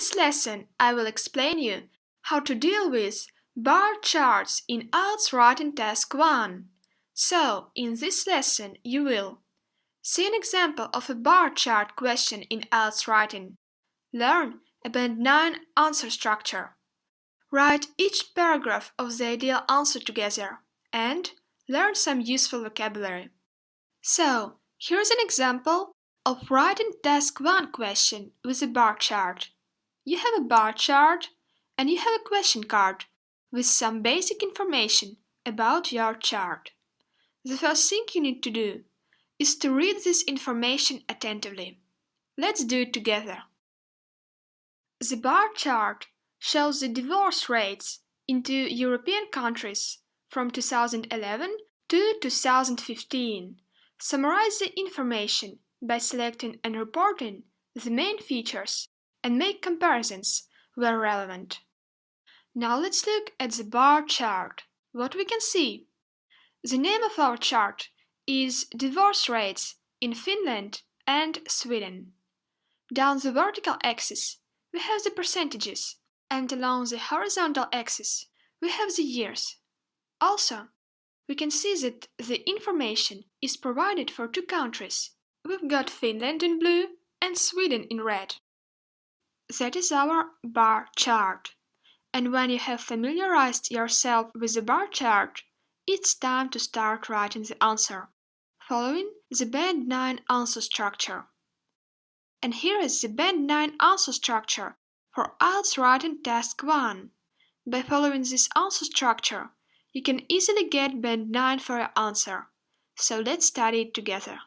this lesson, I will explain you how to deal with bar charts in IELTS Writing Task 1. So, in this lesson, you will see an example of a bar chart question in IELTS Writing, learn a Band 9 answer structure, write each paragraph of the ideal answer together, and learn some useful vocabulary. So, here's an example of Writing Task 1 question with a bar chart. You have a bar chart and you have a question card with some basic information about your chart. The first thing you need to do is to read this information attentively. Let's do it together. The bar chart shows the divorce rates into European countries from 2011 to 2015. Summarize the information by selecting and reporting the main features and make comparisons where relevant. Now let's look at the bar chart. What we can see? The name of our chart is Divorce Rates in Finland and Sweden. Down the vertical axis, we have the percentages, and along the horizontal axis, we have the years. Also, we can see that the information is provided for two countries. We've got Finland in blue and Sweden in red. That is our bar chart. And when you have familiarized yourself with the bar chart, it's time to start writing the answer, following the Band 9 answer structure. And here is the Band 9 answer structure for IELTS Writing Task 1. By following this answer structure, you can easily get Band 9 for your answer. So let's study it together.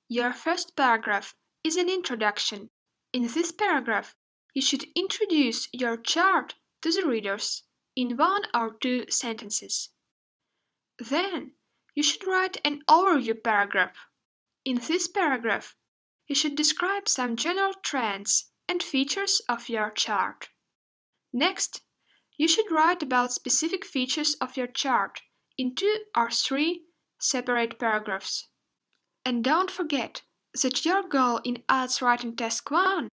Your first paragraph is an introduction. In this paragraph, you should introduce your chart to the readers in 1 or 2 sentences. Then, you should write an overview paragraph. In this paragraph, you should describe some general trends and features of your chart. Next, you should write about specific features of your chart in 2 or 3 separate paragraphs. And don't forget that your goal in IELTS Writing Task 1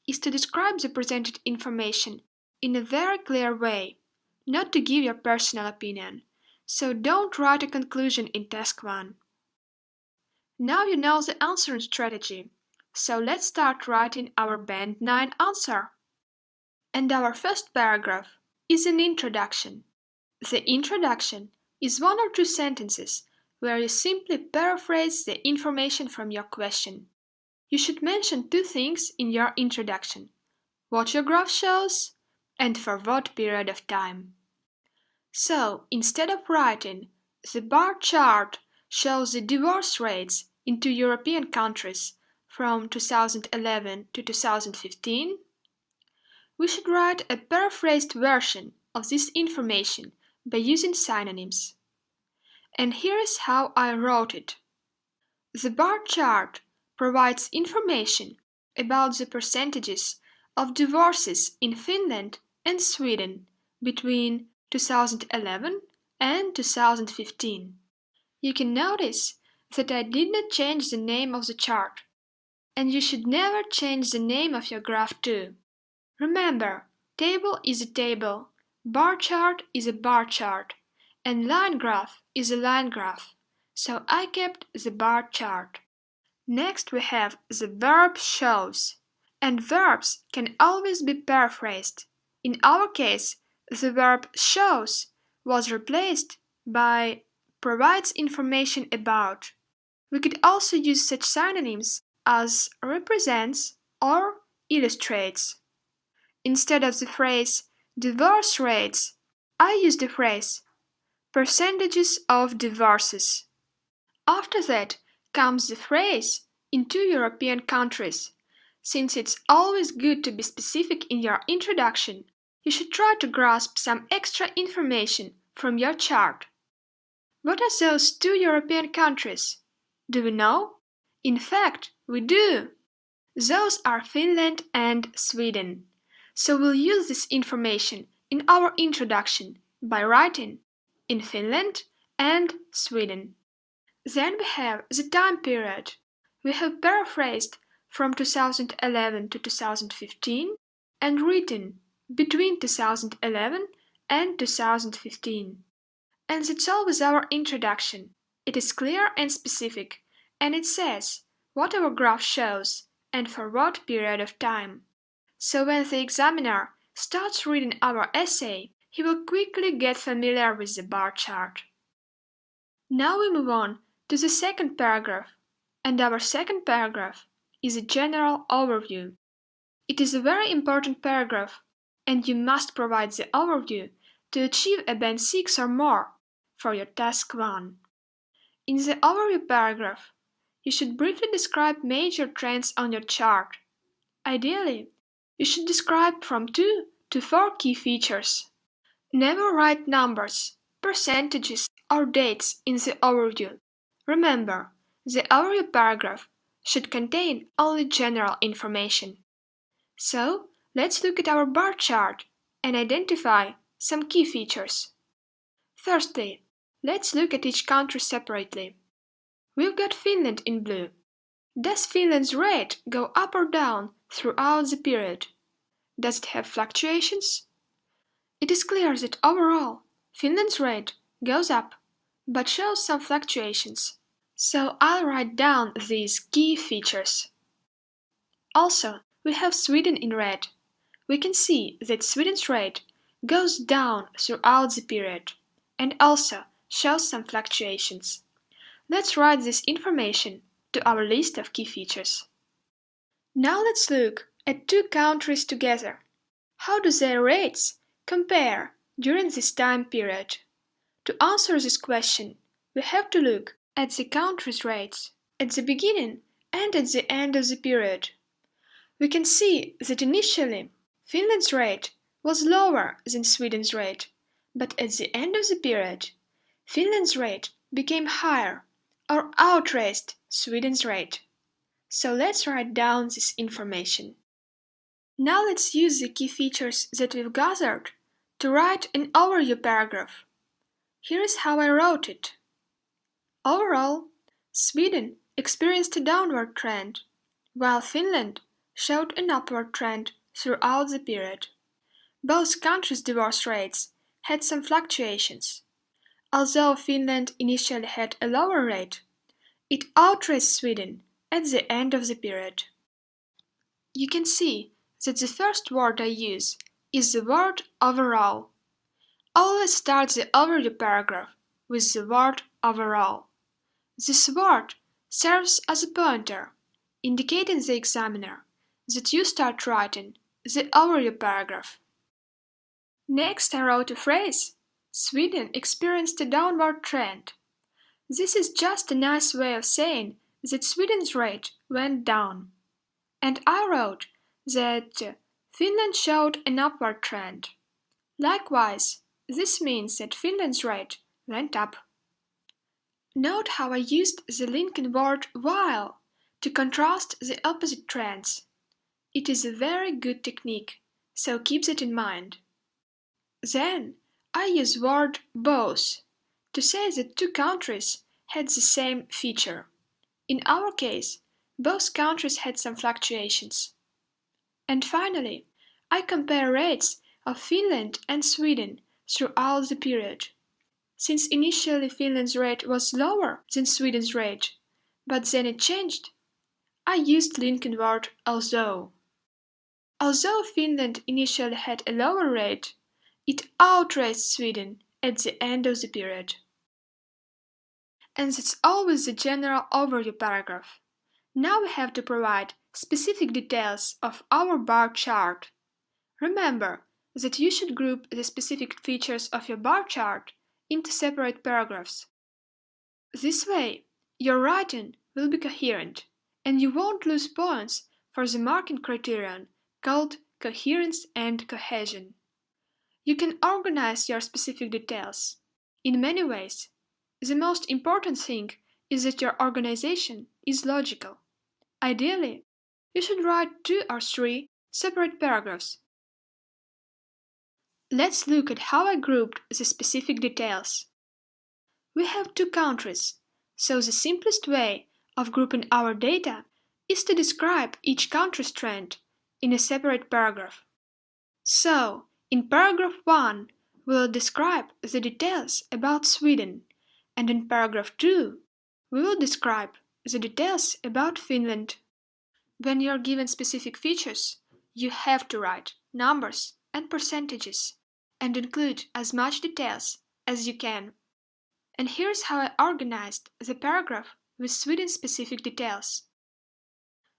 is to describe the presented information in a very clear way, not to give your personal opinion. So don't write a conclusion in Task 1. Now you know the answering strategy, so let's start writing our Band 9 answer. And our first paragraph is an introduction. The introduction is 1 or 2 sentences where you simply paraphrase the information from your question. You should mention 2 things in your introduction: what your graph shows and for what period of time. So, instead of writing, the bar chart shows the divorce rates in 2 European countries from 2011 to 2015, we should write a paraphrased version of this information by using synonyms. And here is how I wrote it. The bar chart provides information about the percentages of divorces in Finland and Sweden between 2011 and 2015. You can notice that I did not change the name of the chart, and you should never change the name of your graph too. Remember, table is a table, bar chart is a bar chart, and line graph is a line graph, so I kept the bar chart. Next we have the verb shows, and verbs can always be paraphrased. In our case, the verb shows was replaced by provides information about. We could also use such synonyms as represents or illustrates. Instead of the phrase divorce rates, I use the phrase percentages of divorces. After that comes the phrase in 2 European countries. Since it's always good to be specific in your introduction, you should try to grasp some extra information from your chart. What are those 2 European countries? Do we know? In fact, we do. Those are Finland and Sweden. So we'll use this information in our introduction by writing in Finland and Sweden. Then we have the time period. We have paraphrased from 2011 to 2015 and written between 2011 and 2015. And that's all with our introduction. It is clear and specific, and it says what our graph shows and for what period of time. So when the examiner starts reading our essay, he will quickly get familiar with the bar chart. Now we move on to the second paragraph, and our second paragraph is a general overview. It is a very important paragraph, and you must provide the overview to achieve a band 6 or more for your task 1. In the overview paragraph, you should briefly describe major trends on your chart. Ideally, you should describe from 2 to 4 key features. Never write numbers, percentages, or dates in the overview. Remember, the overview paragraph should contain only general information. So, let's look at our bar chart and identify some key features. Firstly, let's look at each country separately. We've got Finland in blue. Does Finland's rate go up or down throughout the period? Does it have fluctuations? It is clear that overall, Finland's rate goes up, but shows some fluctuations. So I'll write down these key features. Also, we have Sweden in red. We can see that Sweden's rate goes down throughout the period and also shows some fluctuations. Let's write this information to our list of key features. Now let's look at 2 countries together. How do their rates compare during this time period? To answer this question, we have to look at the countries' rates at the beginning and at the end of the period. We can see that initially Finland's rate was lower than Sweden's rate, but at the end of the period, Finland's rate became higher or outraced Sweden's rate. So let's write down this information. Now let's use the key features that we've gathered to write an overview paragraph. Here is how I wrote it. Overall, Sweden experienced a downward trend, while Finland showed an upward trend throughout the period. Both countries' divorce rates had some fluctuations. Although Finland initially had a lower rate, it outraced Sweden at the end of the period. You can see that the first word I use is the word overall. Always start the overview paragraph with the word overall. This word serves as a pointer, indicating the examiner that you start writing the overview paragraph. Next, I wrote a phrase: Sweden experienced a downward trend. This is just a nice way of saying that Sweden's rate went down. And I wrote that Finland showed an upward trend. Likewise, this means that Finland's rate went up. Note how I used the linking word while to contrast the opposite trends. It is a very good technique, so keep that in mind. Then I use word both to say that 2 countries had the same feature. In our case, both countries had some fluctuations. And finally, I compare rates of Finland and Sweden throughout the period. Since initially Finland's rate was lower than Sweden's rate, but then it changed, I used linking word although. Although Finland initially had a lower rate, it outraced Sweden at the end of the period. And that's all with the general overview paragraph. Now we have to provide specific details of our bar chart. Remember that you should group the specific features of your bar chart into separate paragraphs. This way, your writing will be coherent, and you won't lose points for the marking criterion called coherence and cohesion. You can organize your specific details in many ways. The most important thing is that your organization is logical. Ideally, you should write 2 or 3 separate paragraphs. Let's look at how I grouped the specific details. We have 2 countries, so the simplest way of grouping our data is to describe each country's trend in a separate paragraph. So, in paragraph 1, we'll describe the details about Sweden, and in paragraph 2, we will describe the details about Finland. When you're given specific features, you have to write numbers and percentages and include as much details as you can. And here's how I organized the paragraph with Sweden-specific details.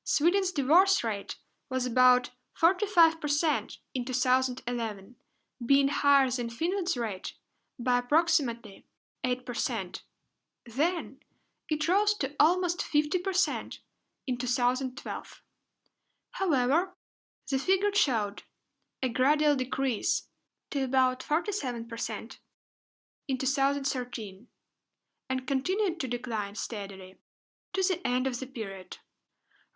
Sweden's divorce rate was about 45% in 2011, being higher than Finland's rate by approximately 8%. Then, it rose to almost 50% in 2012. However, the figure showed a gradual decrease to about 47% in 2013 and continued to decline steadily to the end of the period,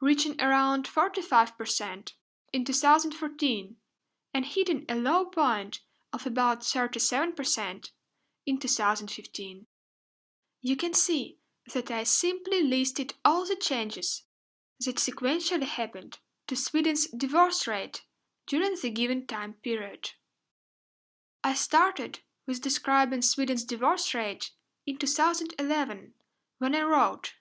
reaching around 45% in 2014 and hitting a low point of about 37% in 2015. You can see that I simply listed all the changes that sequentially happened to Sweden's divorce rate during the given time period. I started with describing Sweden's divorce rate in 2011 when I wrote,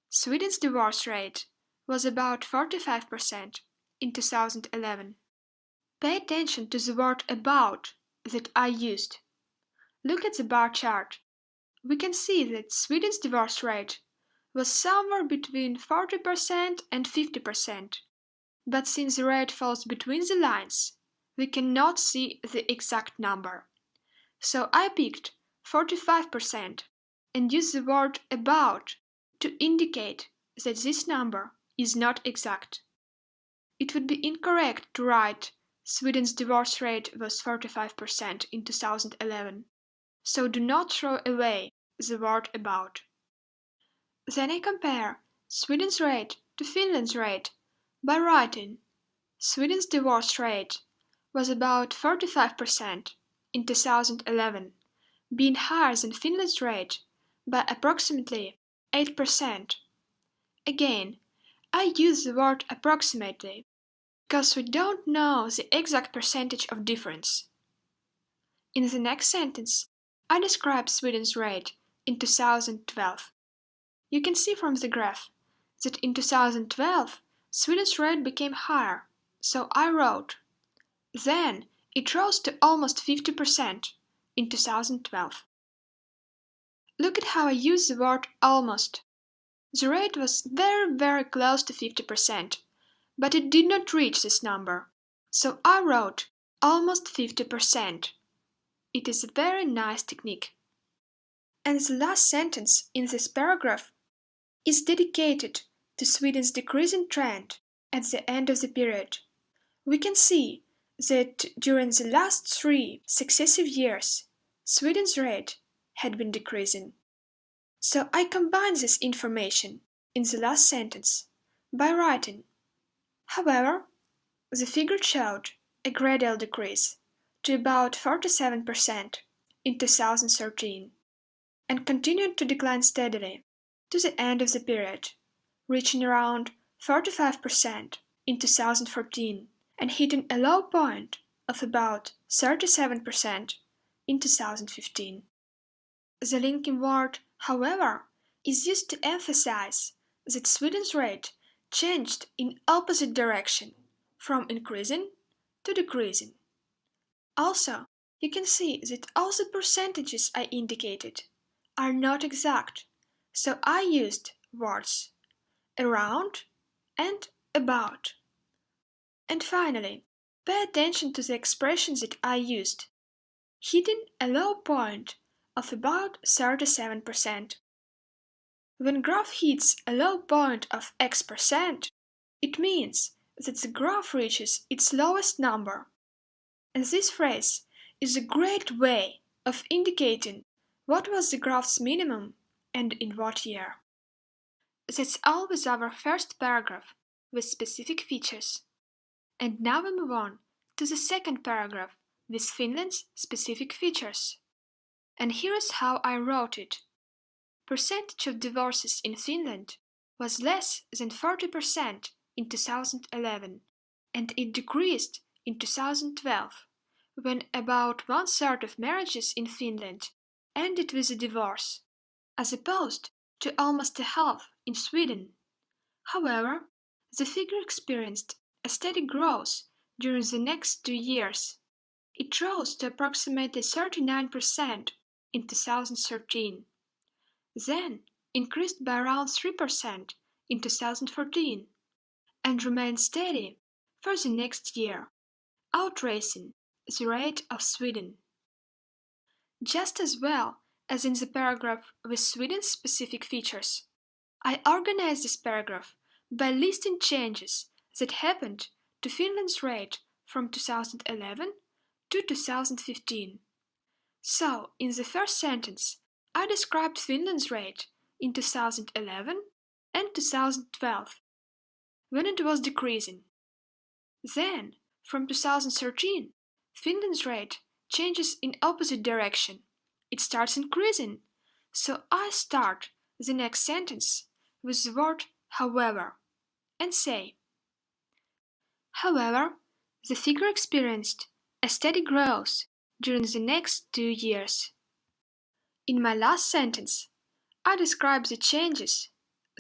Sweden's divorce rate was about 45% in 2011. Pay attention to the word about that I used. Look at the bar chart. We can see that Sweden's divorce rate was somewhere between 40% and 50%. But since the rate falls between the lines, we cannot see the exact number. So I picked 45% and used the word about to indicate that this number is not exact. It would be incorrect to write Sweden's divorce rate was 45% in 2011, so do not throw away the word about. Then I compare Sweden's rate to Finland's rate by writing Sweden's divorce rate was about 45% in 2011, being higher than Finland's rate by approximately 8%. Again, I use the word approximately because we don't know the exact percentage of difference. In the next sentence, I describe Sweden's rate in 2012. You can see from the graph that in 2012, Sweden's rate became higher, so I wrote, then it rose to almost 50% in 2012. Look at how I use the word almost. The rate was very close to 50%, but it did not reach this number, so I wrote almost 50%. It is a very nice technique. And the last sentence in this paragraph is dedicated to Sweden's decreasing trend at the end of the period. We can see that during the last 3 successive years, Sweden's rate had been decreasing. So I combine this information in the last sentence by writing, however, the figure showed a gradual decrease to about 47% in 2013 and continued to decline steadily to the end of the period, reaching around 45% in 2014 and hitting a low point of about 37% in 2015. The linking word, however, is used to emphasize that Sweden's rate changed in opposite direction, from increasing to decreasing. Also, you can see that all the percentages I indicated are not exact, so I used words around and about. And finally, pay attention to the expressions that I used, hitting a low point of about 37%. When graph hits a low point of X%, it means that the graph reaches its lowest number. And this phrase is a great way of indicating what was the graph's minimum and in what year. That's all with our first paragraph with specific features. And now we move on to the second paragraph with Finland's specific features. And here is how I wrote it. Percentage of divorces in Finland was less than 40% in 2011, and it decreased in 2012, when about one-third of marriages in Finland ended with a divorce, as opposed to almost a half in Sweden. However, the figure experienced a steady growth during the next 2 years. It rose to approximately 39% in 2013, then increased by around 3% in 2014, and remained steady for the next year, outracing the rate of Sweden. Just as well as in the paragraph with Sweden's specific features, I organized this paragraph by listing changes that happened to Finland's rate from 2011 to 2015. So, in the first sentence, I described Finland's rate in 2011 and 2012, when it was decreasing. Then, from 2013, Finland's rate changes in opposite direction. It starts increasing. So I start the next sentence with the word however and say, however, the figure experienced a steady growth during the next 2 years. In my last sentence, I describe the changes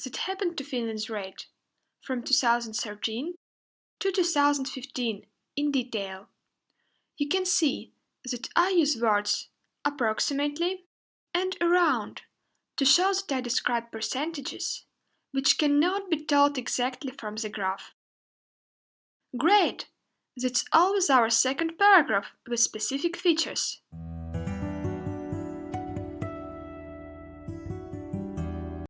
that happened to Finland's rate from 2013 to 2015 in detail. You can see that I use words approximately and around to show that I describe percentages, which cannot be told exactly from the graph. Great! That's all with our second paragraph with specific features.